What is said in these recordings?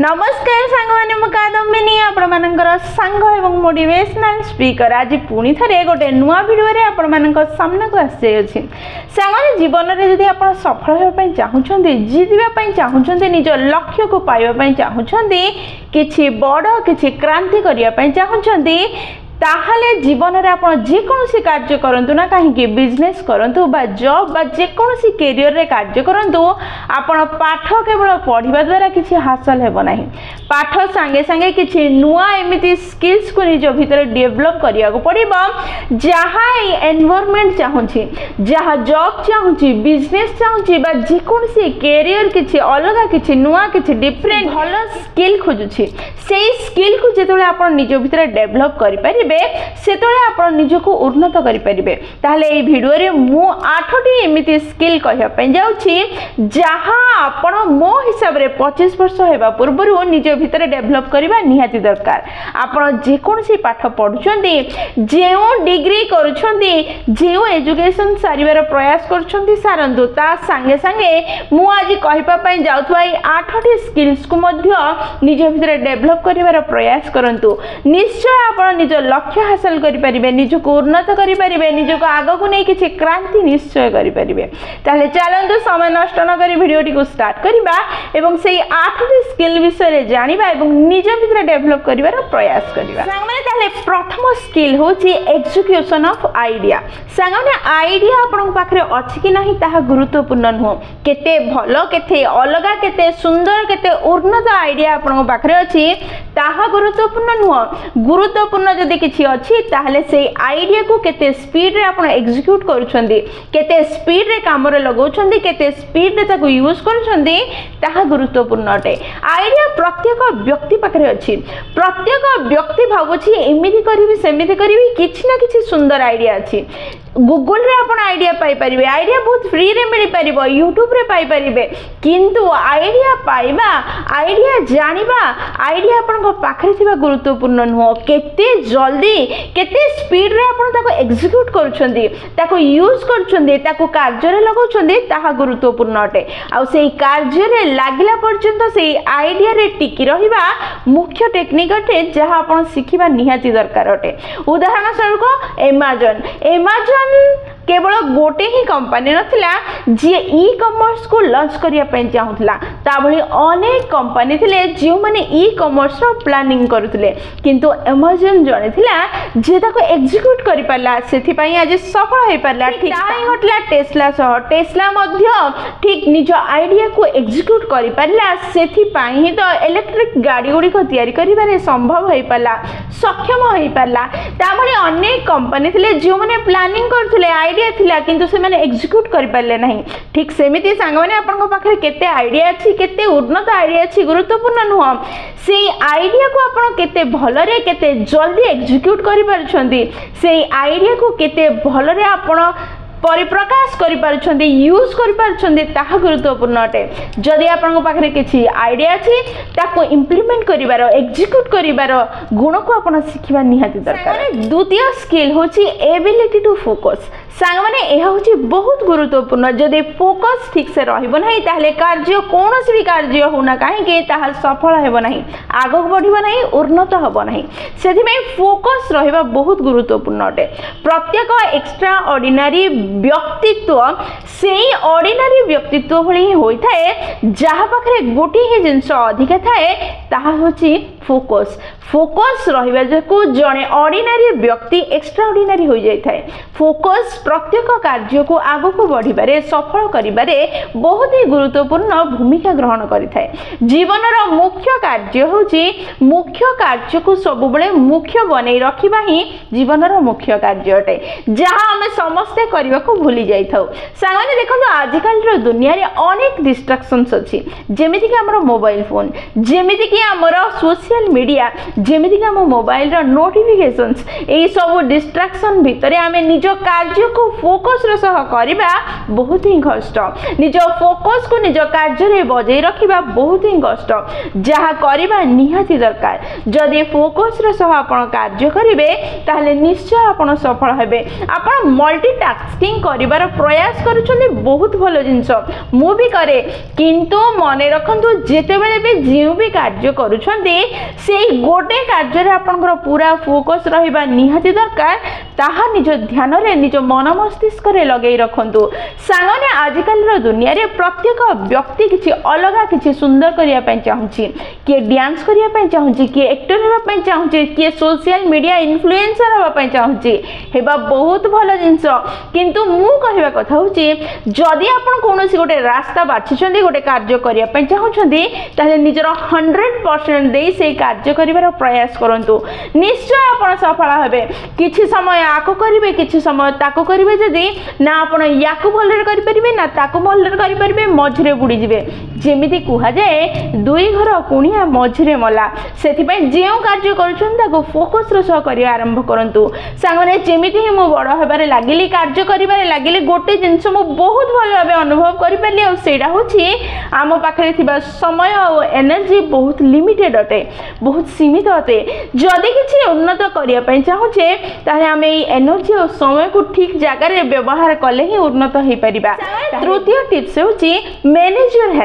नमस्कार सांगवाने मु कादम्बिनी आपण मानकर सांग एवं मोटिवेशनल स्पीकर आज पुणी थरे गोटे नुआ वीडियो रे आपण मानक सामना को आसे अछि सांगवाने जीवन रे यदि आपण सफल होय पय चाहुछन्ते जीतिबा पय चाहुछन्ते निज लक्ष्य को पाइबा पय चाहुछन्ते किछि बड़ किछि क्रांति करिया पय चाहुछन्ते ताहले जीवन रे आपण जे कोनोसी कार्य करंतु ना काहे बिजनेस करंतु बा जॉब बा जे कोनोसी करियर रे कार्य करंतु आपण पाठ केवल पढ़िबा द्वारा किछि हासिल हेबो नाही पाठ संगे संगे किछि नुआ एमिति स्किल्स को निज भीतर डेवलप करिया को पड़िबो जहा एनवायरनमेंट चाहुछि जहा जॉब चाहुछि बिजनेस चाहुछि बा जे कोनोसी करियर किछि अलगा किछि नुआ किछि डिफरेंट भलो स्किल खोजुछि सेही स्किल को जेतले आपण निज भीतर डेवलप करि पारि सेतले आपण निजको उन्नत करि परिबे ताहले ए वीडियो रे मु 8टी एमिति स्किल कहया पय जाउछि जहा आपण मो हिसाब रे 25 वर्ष हेबा पूर्वरु निज भीतर डेवलप करिबा निहाती दरकार आपण जे कोनसी पाठ पढुछन्ती जेउ डिग्री करूछन्ती जेउ एजुकेशन सारिबार प्रयास करूछन्ती सारंतु ता संगे संगे मु आज कहिबा पय जाउथवा ए 8टी स्किल्स को मध्य निज भीतर डेवलप करिबार प्रयास करंतु निश्चय आपण निज लक्ष्य हासिल करि परिबे निजको उन्नत करि परिबे निजको आगो को नै किछि क्रांति निश्चय करि परिबे ताले चलंतु समय नष्ट न करि वीडियोटी को स्टार्ट करिबा एवं सेही 8टी स्किल विषय रे जानिबा एवं निज भीतर डेवलप करिवार प्रयास करिबा सांगमाने ताले प्रथम स्किल होछि एग्जीक्यूशन ऑफ आइडिया सांगमाने आइडिया आपन पाखरे अछि कि नाही ताहा गुरुत्वपूर्ण न हो केते भलो केते अलगा केते सुंदर केते उन्नत आइडिया आपन पाखरे अछि ताहा गुरुत्वपूर्ण न हो गुरुत्वपूर्ण जदि किछि अछि ताहले से आइडिया को केते स्पीड रे आपण एग्जीक्यूट करूछन्ती केते स्पीड रे काम रे लगाउछन्ती केते स्पीड रे ताको यूज करूछन्ती ताहा गुरुत्वपूर्ण अटे आइडिया प्रत्येक व्यक्ति पाखरे अछि प्रत्येक व्यक्ति भाबुछि एमिति करिवि सेमिति करिवि किछि ना किछि सुंदर आइडिया अछि गूगल रे आपण आइडिया पाई परिबे आइडिया बहुत फ्री रे मिली परिबो यूट्यूब रे पाई परिबे किंतु आइडिया पाइबा आइडिया जानिबा आइडिया आपण को पाखरे थिबा गुरुत्वपूर्ण न केते जल्दी केते स्पीड रे आपण ताको एग्जीक्यूट करूछन्ती ताको यूज करूछन्ती ताको कार्य रे लगाउछन्ती ताहा गुरुत्वपूर्ण अटे आ सेही कार्य रे लागिला पर्यंत सेही आइडिया रे टिकी रहिबा मुख्य टेक्निक अटे जहा आपण सिखिबा निहाती दरकार अटे उदाहरण स्वरूप Amazon केवल गोटे ही कंपनी नथिला जे ई कॉमर्स को लॉन्च करिया पय चाहुतला ता भली अनेक कंपनी थिले जे माने ई कॉमर्स रो प्लानिंग करूथिले किंतु Amazon जणे थिला जे ताको एग्जीक्यूट करि पाला सेथि पय आज सफल होई पाला ठीक ताई घटला टेस्ला मध्य ठीक निज आइडिया को एग्जीक्यूट करि पाला सेथि पय ही तो इलेक्ट्रिक गाड़ी गुडी को तयारी करिबारे संभव होई पाला सक्षम होई पाला ता भली अनेक कंपनी थिले जे माने प्लानिंग करथिले आइडिया थिला किंतु से माने एग्जीक्यूट करि पाले नाही ठीक सेमिति सांग माने आपन को पाखरे केते आइडिया अछि केते उन्नत आइडिया अछि गुरुत्वपूर्ण नुह सेही आइडिया को आपन केते भलो रे केते जल्दी एग्जीक्यूट करि पारछन्ती सेही आइडिया को केते भलो रे आपन परिप्रकाश करि पारछन्ती यूज करि पारछन्ती ताहा गुरुत्वपूर्ण अटे जदि आपन को पाखरे किछि आइडिया अछि ताको इंप्लीमेंट करिवार एग्जीक्यूट करिवार गुण को आपन सिखिबा निहाती दरकार द्वितीय स्किल होछि एबिलिटी टू फोकस सांग माने एहा होछि बहुत गुरुत्वपूर्ण जदि फोकस ठीक से रहइबो नाही ताहले कार्य कोनोसी भी कार्य होना काहे के ताहा सफल हेबो नाही आगो बढ़िबो नाही उन्नत हेबो नाही सेथि में फोकस रहइबा बहुत गुरुत्वपूर्ण अटे प्रत्येक एक्स्ट्रा ऑर्डिनरी व्यक्तित्व सेही ऑर्डिनरी व्यक्तित्व भली होई थाए जहा पाखरे गोटी ही जिंस अधिक थाए ताहा होछि फोकस रहिबा जको जणे ऑर्डिनरी व्यक्ति एक्स्ट्रा ऑर्डिनरी होई जाय थाए फोकस प्रत्येक कार्य को आगो को बढ़िबारे सफल करिबारे बहुत ही गुरुत्वपूर्ण भूमिका ग्रहण करि थाए जीवन रो मुख्य कार्य होछि मुख्य कार्य को सब बेले मुख्य बनै रखिबा ही जीवन रो मुख्य कार्य अटे जहा हम समस्त करिबा को भूली जाय थाउ सांगने देखंतु आजिकल रो दुनिया रे अनेक डिस्ट्रैक्शंस अछि जेमिति कि हमर मोबाइल फोन जेमिति कि हमर सोशल सोशल मीडिया जेमितिक आम मोबाइल नोटिफिकेशंस यही सब डिस्ट्रैक्शन भितर आम निज कार्य को फोकस करवा बहुत ही कष्ट निज फोकस को निज कार्य बजाई रखा बहुत ही कष्ट जहाँ करवा निहाती दरकार जदि फोकस आपण कार्य करेंगे ताहले निश्चय आपण सफल हेबे आपण मल्टीटास्किंग करिवार प्रयास करूछले बहुत भलो जिंस मु भी करे किंतु मने रखंतु जेते बेले भी जिउ भी कार्य करूछंती सेई गोटे कार्य रे आपनकर पूरा फोकस रहिबा निहाती दरकार ताहा निज ध्यान रे निज मन मस्तिष्क रे लगेई रखंतु सांगने आजिकल रो दुनिया रे प्रत्येक व्यक्ति किछि अलगा किछि सुंदर करिया पय चाहुछि के डांस करिया पय चाहुछि के एक्टर हेबा पय चाहुछि के सोशल मीडिया इन्फ्लुएंसर हेबा पय चाहुछि हेबा बहुत भलो जिंस किंतु मु कहबा कथा होछि जदि आपण कोनोसी गोटे रास्ता बाछिछन्ती गोटे कार्य करिया पय चाहुछन्ती ताले निजर 100% देई से कार्य करिवार प्रयास करंतु निश्चय आपण सफल हेबे किछि समय आको करिवे किछि समय ताको करिवे जदि ना आपण याको भलरे करि परिबे ना ताको भलरे करि परिबे मझरे बुडी जिवे जेमिति कुहा जाए दुई घर कुणिया मझरे मला सेति पय जेउ कार्य करूछन ताको फोकस रो सह करिया आरंभ करंतु सांगने जेमिति ही मु बड़ हेबारे लागिली कार्य करिबारे लागिली गोटे जिंस मु बहुत भलो भाबे अनुभव करि पाली आ सेडा होछि आम पाखरे थिबा समय और एनर्जी बहुत लिमिटेड अटे बहुत सीमित अटे जदि किछि उन्नत करिया पय चाहुछे ताहे आमे ई एनर्जी और समय को ठीक जगह रे व्यवहार कले ही उन्नत होई परिबा तृतीय टिप्स होछि मैनेज योर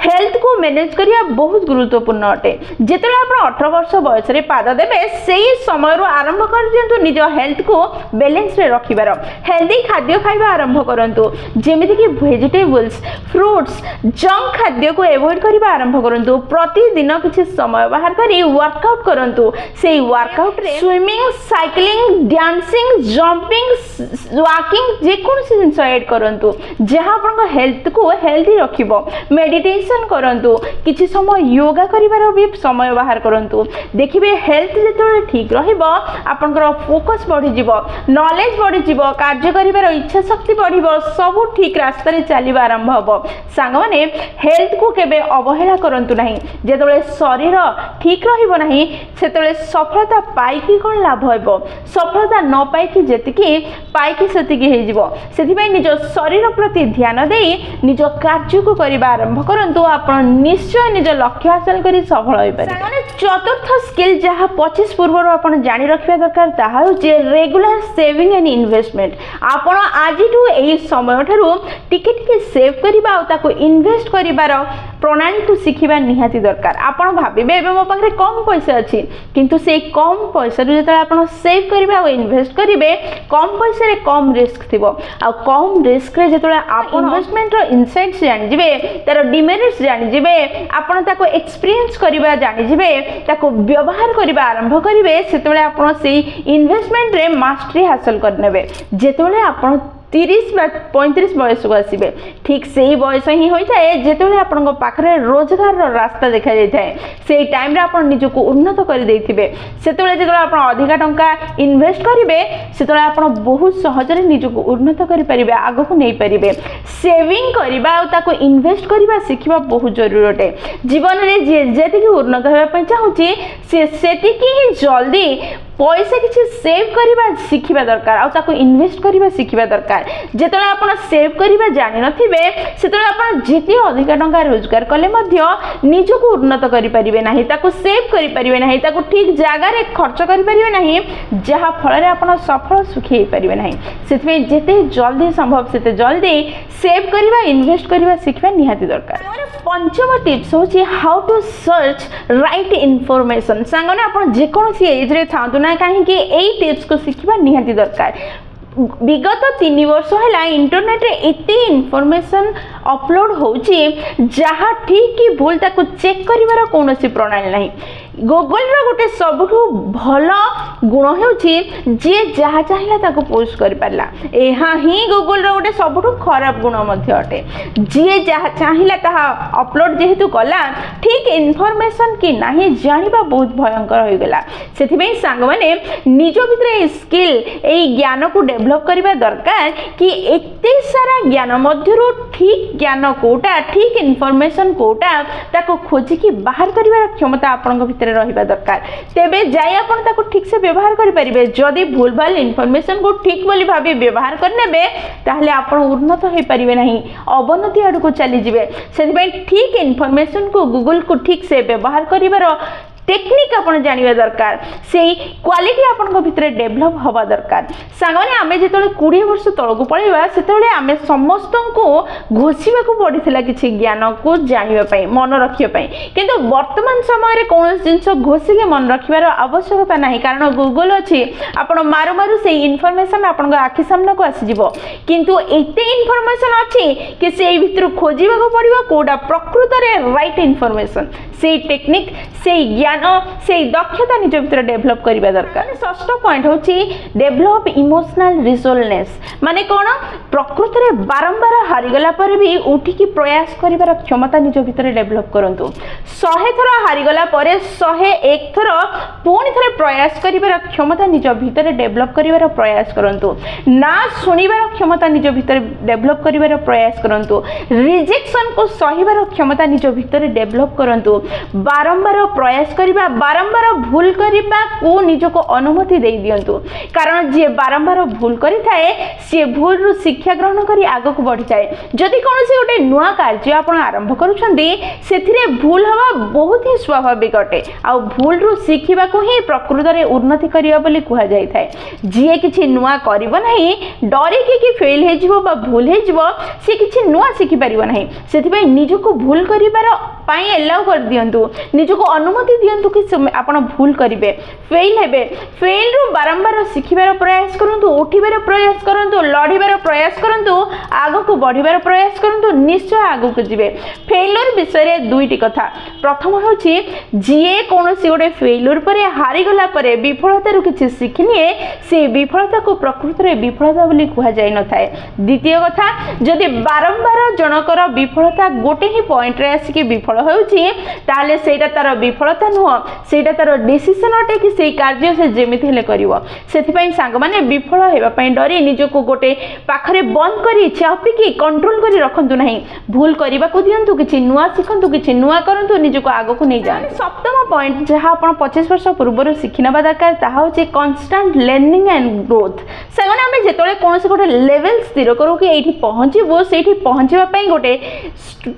हेल्थ को मैनेज करिया बहुत गुरुत्वपूर्ण अटे जेतले आपण 18 वर्ष बयस रे पाद देबे सेही समय रो आरंभ कर दियंतु निज हेल्थ को बैलेंस रे रखिबार हेल्दी खाद्य खाइबा आरंभ करंतु जेमिति कि वेजिटेबल्स फ्रूट्स जंक खाद्य को अवॉइड करिबा आरंभ करंतु प्रतिदिन किछि समय बाहर करी वर्कआउट करंतु सेही वर्कआउट रे swimming cycling dancing jumping walking जे कोनसी जिंस ऐड करंतु जहां आपण हेल्थ को हेल्दी रखिबो मेडिटेशन करंतु किछि समय योगा करिवार भी समय बाहर करंतु देखिबे हेल्थ जेतले ठीक रहिबो आपनकर फोकस बढ़ी जिवो नॉलेज बढ़ी जिवो कार्य करिवार इच्छा शक्ति बढ़िबो सब ठीक रास्ता रे चलीबा आरंभ हबो सांग माने हेल्थ को केबे अवहेला करंतु नाही जेतले शरीर ठीक रहिबो नाही सेतले सफलता पाई कि कोन लाभ होइबो सफलता न पाई कि जेतिकी पाई कि सेतिकी हे जिवो सेति पय निज शरीर प्रति ध्यान देई निज कार्य को करिबा आरंभ करंतु आपण निश्चय निज लक्ष्य हासिल करी सफल होई पारे माने चतुर्थ स्किल जहा 25 पूर्व आपण जानि रखिबा दरकार ताहा जे रेगुलर सेविंग एंड इन्वेस्टमेंट आपण आजिटू एही समय थारु टिके टिके सेव करिबा आ ताको इन्वेस्ट करिबार प्रणाली तो शिखिबा निहाती दरकार आपण भाबिबे एबे मो पाखरे कम पैसा अछि किंतु से कम पैसा रु जतले आपण सेव करिबा आ इन्वेस्ट करिवे कम पैसा रे कम रिस्क थिबो आ कम रिस्क रे जतले आपण इन्वेस्टमेंट रो इनसाइट्स जानि जिवे तार डिमेरिट्स जानि जिवे आपण ताको एक्सपीरियंस करिबा जानि जिवे ताको व्यवहार करिबा आरंभ करिवे सेतले आपण सेही इन्वेस्टमेंट रे मास्टरी हासिल करनेबे जेतले आपण 30 बा 35 बयस को आसीबे ठीक सेही बयस ही होई थाए जेतले आपन पाखरे रोजगार रो रास्ता देखा जाय थाए सेही टाइम रे आपन निज को उन्नत कर देथिबे सेतले जेतले आपन अधिका टंका इन्वेस्ट करिवे सेतले आपन बहुत सहज रे निज को उन्नत करि परिबे आगो को नै परिबे सेविंग करिबा आ ताको इन्वेस्ट करिबा सिखिबा बहुत जरूरी अटे जीवन रे जे जेति की उन्नत होबा पय चाहूची से सेति की ही जल्दी पैसा किछि सेव करिबा सिखिबा दरकार आ ताको इन्वेस्ट करिबा सिखिबा दरकार जेतले आपण सेव करिबा जानि नथिबे सेतले आपण जेति अधिक टंका रोजगार कले मध्य निज को उन्नत करि परिबे नाही ताको सेव करि परिबे नाही ताको ठीक जागा रे खर्च करि परिबे नाही जहा फल रे आपण सफल सुखी हे परिबे नाही सेतमे जेते जल्दी संभव सेते जल्दी सेव करिबा इन्वेस्ट करिबा सिखबा निहाती दरकार पंचम टिप्स होची how to search right information सांगने आपण जे कोनसी एज रे थांतु ना काहे कि एई टिप्स को सिखबा निहाती दरकार विगत 3 वर्ष है इंटरनेट रे एते इन्फॉर्मेशन अपलोड होची जहा ठीक कि भूल ताको चेक करिवार कोनोसी प्रणाली नाही गूगल रो गोटे सबठु भलो गुण होची जे जहा चाहिला ताको पोस्ट करि पारला एहा ही गूगल रो गोटे सबठु खराब गुण मध्ये अटे जे जहा चाहिला ताहा अपलोड जेहेतु कला ठीक इन्फॉर्मेशन कि नाही जानिबा बहुत भयंकर होई गेला सेथि पे सांग माने निज भितरे स्किल एई ज्ञान को डेवलप करिबा दरकार कि एते एते सारा ज्ञान मध्यरु ठीक ज्ञान कोटा ठीक इनफॉरमेशन कोटा ताको खोजी की बाहर करिवार क्षमता आपन भितर रहिबा दरकार तेबे जाय आपन ताको ठीक से व्यवहार करि परिबे जदी भूल भाल इनफॉरमेशन को ठीक बोली भाबे व्यवहार करनेबे ताहले आपन उन्नत होई परिबे नहीं अवनति आडू को चली जिवे सेति ठीक इनफॉरमेशन को गूगल को ठीक से व्यवहार करिवार टेक्निक आपन जानिबा दरकार से क्वालिटी आपन भितर डेवलप हवा दरकार सांगने आमे जेतले 20 वर्ष तळको पळेबा सेतले आमे समस्त को घोषिबा को पडिथिला किछि ज्ञान को जानिबा पई मन रखिबा पई किंतु वर्तमान समय रे कोन जिंस घोषिके मन रखिबार आवश्यकता नाही कारण गूगल अछि आपन मारु मारु से इन्फॉर्मेशन आपन आखि सामने को आसी जिवो किंतु एते इन्फॉर्मेशन अछि कि से भितर खोजिबा को पडिबो कोडा प्रकृत रे राइट इन्फॉर्मेशन से टेक्निक से ज्ञान से दक्षता निज भीतर डेवलप करिबा दरकार षष्ठ पॉइंट होची डेवलप इमोशनल रिजोल्वनेस माने कोन प्रकृत रे बारंबार हारि गला पर भी उठी की प्रयास करिबार क्षमता निज भीतर डेवलप करंतु 100 थरा हारि गला पर 101 थरा पुणी थरे प्रयास करिबार क्षमता निज भीतर डेवलप करिबार प्रयास करंतु ना सुनिबार क्षमता निज भीतर डेवलप करिबार प्रयास करंतु रिजेक्शन को सहिबार क्षमता निज भीतर डेवलप करंतु बारंबार प्रयास करिबा बारंबार भूल करिबा को निजको अनुमति दे दियंतु कारण जे बारंबार भूल करि थाए से भूल रु शिक्षा ग्रहण करी आगो को बढ़ी जाए जदि कोनोसी गोटे नुआ कार्य आपण आरंभ करूछंदी सेथिरे भूल हवा बहुत ही स्वाभाविक अटे आ भूल रु शिखिबा को ही प्रकृत रे उन्नति करिया बोली कुहा जाय थाए जे किछि नुआ करिवो नाही डरे कि फेल हे जिवो बा भूल हे जिवो से किछि नुआ शिखि परिवो नाही सेथि पई निजको भूल करिबार पाई एलाउ कर दियंतु निजको अनुमति दियंतु कि आपण भूल करिवे फेल हेबे फेल रु बारंबार शिखिबार प्रयास करंतु उठिबार प्रयास करंतु लढिबार प्रयास करंतु आगो को बढ़िबार प्रयास करंतु निश्चय आगो को जिवे फेलियर विषय रे दुईटी कथा प्रथम होछि जे कोनोसी गोटे फेलियर परे हारि गला परे विफलता रु किछि शिखिनिए से विफलता को प्रकृत रे विफलता बोली कुहा जाय न थाए द्वितीय कथा जदि बारंबार जनकर विफलता गोटे ही पॉइंट रे आसी के विफल होउछि ताले सेटा तार विफलता नुह सेटा तार डिसिजन अटे कि सेई कार्य से जेमिति हेले करिवो सेथि पई सांग माने विफल हेबा पई डरी निजको गोटे पाखरे बंद करी चापी की कंट्रोल करी रखंतु नाही भूल करिबा को दियंतु किछि नुआ सिखंतु किछि नुआ करंतु निजको आगो को नै जान सप्तम पॉइंट जहा आपण 25 वर्ष पूर्व सिखिनबा दरकार ताहा होछि कांस्टेंट लर्निंग एंड ग्रोथ सेगने हमें जेतोले कोनसे गोटे लेवल स्थिर करू कि एठी पहुंचीबो सेठी पहुंचीबा पई गोटे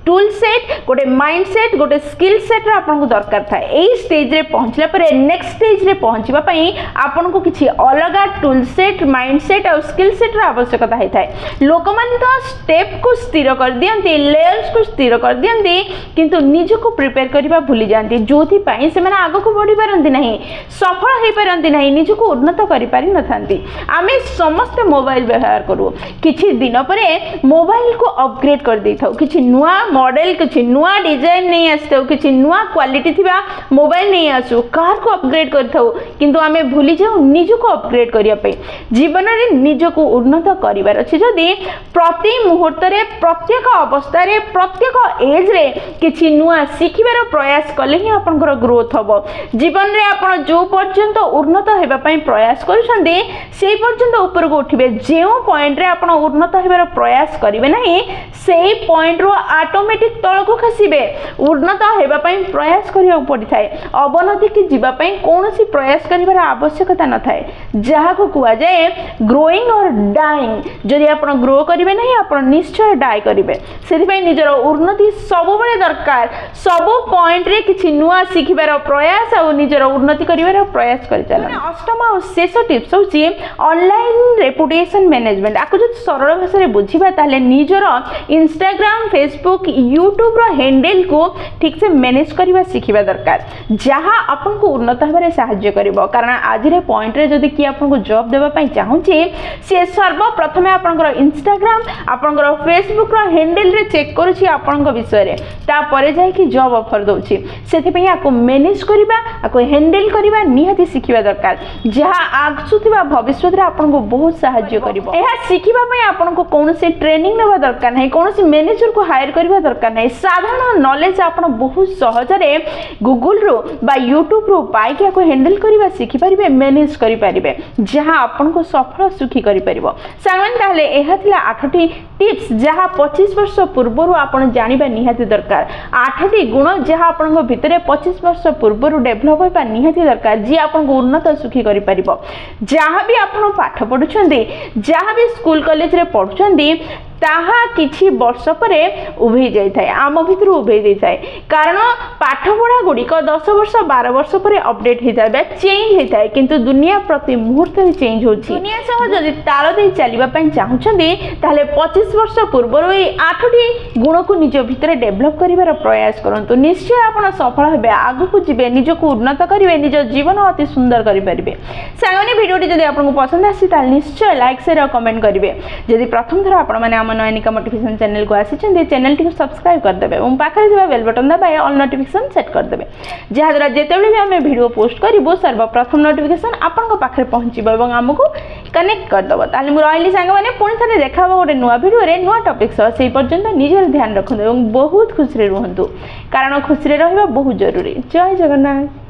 टूल सेट गोटे माइंड सेट गोटे स्किल सेट रा आपन को दरकार था एई स्टेज रे पहुंचला परे नेक्स्ट स्टेज रे पहुंचीबा पई आपन को किछि अलगा टूल सेट माइंड सेट और स्किल सेट रा आवश्यकता है थाए लोक मान तो स्टेप को स्थिर कर दियंती लेयर्स को स्थिर कर दियंती किंतु निज को प्रिपेयर करबा भूली जानती जोथि पई से माने आगो को बढ़ी पारंती नहीं सफल हे पारंती नहीं निज को उन्नत करि पारि न थांती आमे समस्त मोबाइल व्यवहार करू किछि दिन परे मोबाइल को अपग्रेड कर दै थाउ किछि नुआ मॉडल किछि नुआ डिजाइन नहीं आसतो किछि नुआ क्वालिटी थिबा मोबाइल नहीं आसु कार को अपग्रेड कर थाउ किंतु आमे भूली जाऊ निज को अपग्रेड करिया पे जीवन रे निज को उन्नत करिवार अछि जदी प्रति मुहूर्त रे प्रत्येक अवस्था रे प्रत्येक एज रे किछि नुआ सिखिबार प्रयास कले ही आपनकर ग्रोथ हबो जीवन रे आपण जो पर्यंत उन्नत हेबा पई प्रयास करूछंदी सेही पर्यंत ऊपर को उठिबे जेउ पॉइंट रे आपण उन्नत हेबार प्रयास करिवे नाही सेही पॉइंट रो ऑटोमेटिक तळ को खसिबे उन्नत हेबा पई प्रयास करिया पड़ी थाए अवनति की जीवा पई कोनोसी प्रयास करिवार आवश्यकता न थाए जहा को कुआ जाए ग्रोइंग और डाइंग जदि आपण ग्रो करिवे नाही आपण निश्चय डाई करिवे सेति पई निजर उन्नति सब बेले दरकार सब पॉइंट रे किछि नुआ सिखिबार प्रयास और निजर उन्नति करिवार प्रयास करि चलन अष्टम और शेष टिप्स होछि ऑनलाइन रेपुटेशन मैनेजमेंट आको जो सरल भाषा रे बुझिबा ताले निजर इंस्टाग्राम फेसबुक यूट्यूब रो हैंडल को ठीक से मैनेज करिबा सिखिबा दरकार जहा आपन को उन्नत हेबारे सहाय्य करिवो कारण आज रे पॉइंट रे जदी कि आपन को जॉब देबा पई चाहूची से सर्वप्रथम आपन इंस्टाग्राम आपन फेसबुक रो हैंडल रे चेक करूची आपन विषय रे ता परे जाय कि जॉब ऑफर दउची सेति पई आको मैनेज करिबा आको हैंडल करिबा निहाती सिखिबा दरकार जहा आगसुथिबा भविष्य रे आपन को बहुत सहाय्य करिवो एहा सिखिबा पई आपन को कोनोसी ट्रेनिंग नेबा दरकार नै कोनोसी मैनेजर को हायर करिबा दरकार नै साधारण नॉलेज आपन बहुत सहज रे गूगल रो बा यूट्यूब रू पाइक या हैंडल करवा शिखि पारे मैनेज करें जहाँ आपन को सफल सुखी कर ताहले यह थिला 8टी टिप्स जहाँ 25 वर्ष पूर्व आपन जानिबा निहाती दरकार 8टी गुण जहाँ आपन भितर 25 वर्ष पूर्व डेभलप होगा निहाती दरकार जी आपन को उन्नत सुखी कर जहाँ भी आपन पाठ पढ़ुछंदी जहाँ भी स्कूल कॉलेज रे पढ़ुछंदी ताहा किछि वर्ष पर उभे जाए आम भीतर उभे जाए कारण पाठ पढ़ा गुड़िक 10 वर्ष 12 वर्ष पर अपडेट होता है चेंज होता है किंतु दुनिया प्रति मुहूर्त चेंज होछि दुनिया सह जदि ताल दे चलिबा पई चाहुछंदी ताले 25 वर्ष पूर्व ए 8टी गुण को निज भीतर डेभलप करिवार प्रयास करंतु निश्चय आपण सफल हेबे आगु को जिबे निज को उन्नत करिवे निज जीवन अति सुंदर करि परिबे सागनी वीडियोटी जदि आपन को पसंद आसी ताल निश्चय लाइक शेयर और कमेंट करिवे जदि प्रथम थर आपण माने नयनिका मोटिवेशन चैनल को आसी चैनल टी सब्सक्राइब करदे और पाखे बेल बटन दबाए ऑल नोटिफिकेशन सेट करदे जहाँद्वारा जितेबाला भी आम वीडियो पोस्ट करूँ सर्वप्रथम नोटिफिकेशन आपन पाखे पहुँचो और आमको कनेक्ट करदेव ताली मुझे रही सांग मैंने पुणी थे देखा गोटे नुआ भिडियो नुआ टॉपिक सह से पर्यंत निजर ध्यान रखु और बहुत खुशी रुहतु कारण खुशी रहा बहुत जरूरी। जय जगन्नाथ।